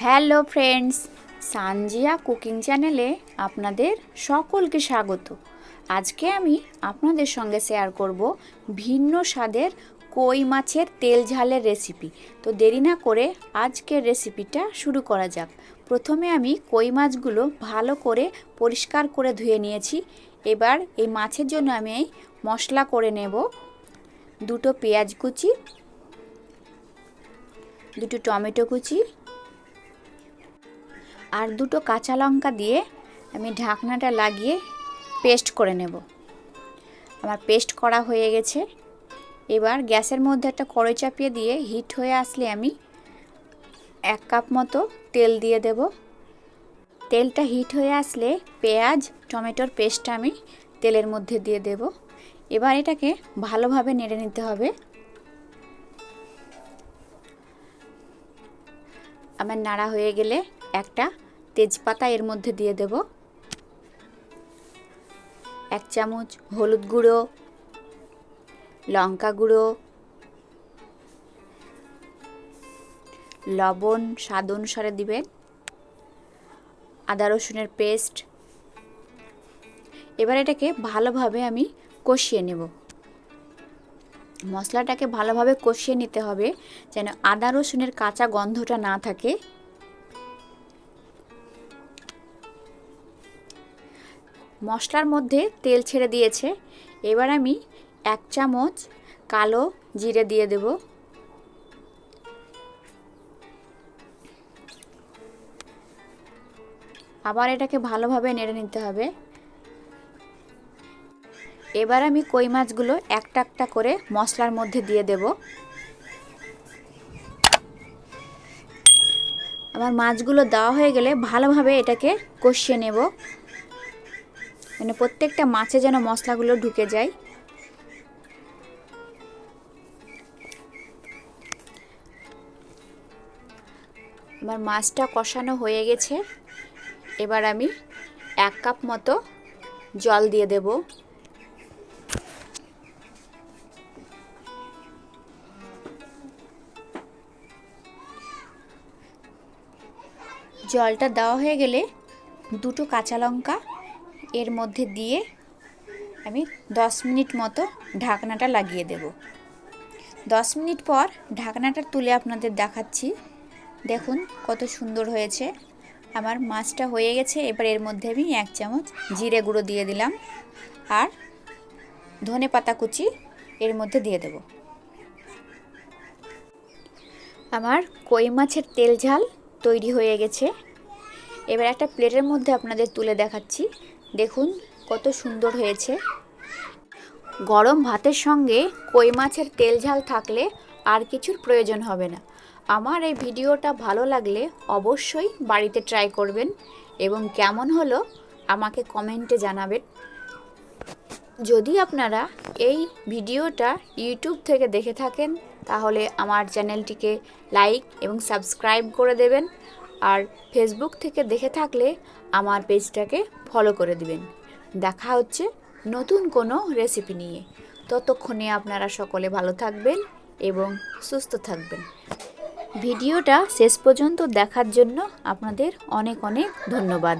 Hello friends, Sanjia cooking চ্যানেলে আপনাদের সকলকে স্বাগত। আজকে আমি আপনাদের সঙ্গে শেয়ার করব ভিন্ন স্বাদের কই মাছের তেল ঝালের রেসিপি। তো দেরি না করে আজকের রেসিপিটা শুরু করা যাক। প্রথমে আমি কই মাছগুলো ভালো করে পরিষ্কার করে ধুয়ে নিয়েছি। এবার এই মাছের জন্য আমি মশলা করে নেব। দুটো পেঁয়াজ কুচি, দুটো টমেটো কুচি আর দুটো কাঁচা লঙ্কা দিয়ে আমি ঢাকনাটা লাগিয়ে পেস্ট করে নেব। আমার পেস্ট করা হয়ে গেছে। এবার গ্যাসের মধ্যে একটা কড়াই চাপিয়ে দিয়ে হিট হয়ে আসলে আমি 1 কাপ মতো তেল দিয়ে দেব। তেলটা হিট হয়ে আসলে পেঁয়াজ টমেটোর পেস্টটা আমি তেলের মধ্যে দিয়ে দেব। এবার এটাকে ভালোভাবে নেড়ে নিতে হবে। আমার নাড়া হয়ে গেলে একটা তেজপাতা এর মধ্যে দিয়ে দেব। 1 চামচ হলুদ গুঁড়ো, লঙ্কা গুঁড়ো, লবণ স্বাদ অনুসারে দিবেন, আদা রসুনের পেস্ট। এবার এটাকে ভালোভাবে আমি কষিয়ে নেব। মশলাটাকে ভালোভাবে কষিয়ে নিতে হবে যেন আদা রসুনের কাঁচা গন্ধটা না থাকে। মশলার মধ্যে তেল ছেড়ে দিয়েছে। এবার আমি 1 চামচ কালো জিরে দিয়ে দেব। আবার এটাকে ভালোভাবে নেড়ে নিতে হবে। এবার আমি কই মাছগুলো একটা একটা করে মশলার মধ্যে দিয়ে দেব। আমার মাছগুলো দেওয়া হয়ে গেলে ভালোভাবে এটাকে কষিয়ে নেব, মানে প্রত্যেকটা মাছে যেন মশলাগুলো ঢুকে যায়। আমার মাছটা কষানো হয়ে গেছে। এবার আমি 1 কাপ মতো জল দিয়ে দেব। জলটা দেওয়া হয়ে গেলে দুটো কাঁচা লঙ্কা এর মধ্যে দিয়ে আমি 10 মিনিট মতো ঢাকনাটা লাগিয়ে দেব। 10 মিনিট পর ঢাকনাটা তুলে আপনাদের দেখাচ্ছি। দেখুন কত সুন্দর হয়েছে। আমার মাছটা হয়ে গেছে। এবার এর মধ্যে আমি 1 চামচ জিরে গুঁড়ো দিয়ে দিলাম আর ধনে পাতা কুচি এর মধ্যে দিয়ে দেব। আমার কই মাছের তেল ঝাল তৈরি হয়ে গেছে। এবার একটা প্লেটের মধ্যে আপনাদের তুলে দেখাচ্ছি। দেখুন কত সুন্দর হয়েছে। গরম ভাতের সঙ্গে কই মাছের তেল ঝাল থাকলে আর কিছুর প্রয়োজন হবে না। আমার এই ভিডিওটা ভালো লাগলে অবশ্যই বাড়িতে ট্রাই করবেন এবং কেমন হলো আমাকে কমেন্টে জানাবেন। যদি আপনারা এই ভিডিওটা ইউটিউব থেকে দেখে থাকেন তাহলে আমার চ্যানেলটিকে লাইক এবং সাবস্ক্রাইব করে দেবেন, আর ফেসবুক থেকে দেখে থাকলে আমার পেজটাকে ফলো করে দিবেন। দেখা হচ্ছে নতুন কোনো রেসিপি নিয়ে। ততক্ষণে আপনারা সকলে ভালো থাকবেন এবং সুস্থ থাকবেন। ভিডিওটা শেষ পর্যন্ত দেখার জন্য আপনাদের অনেক অনেক ধন্যবাদ।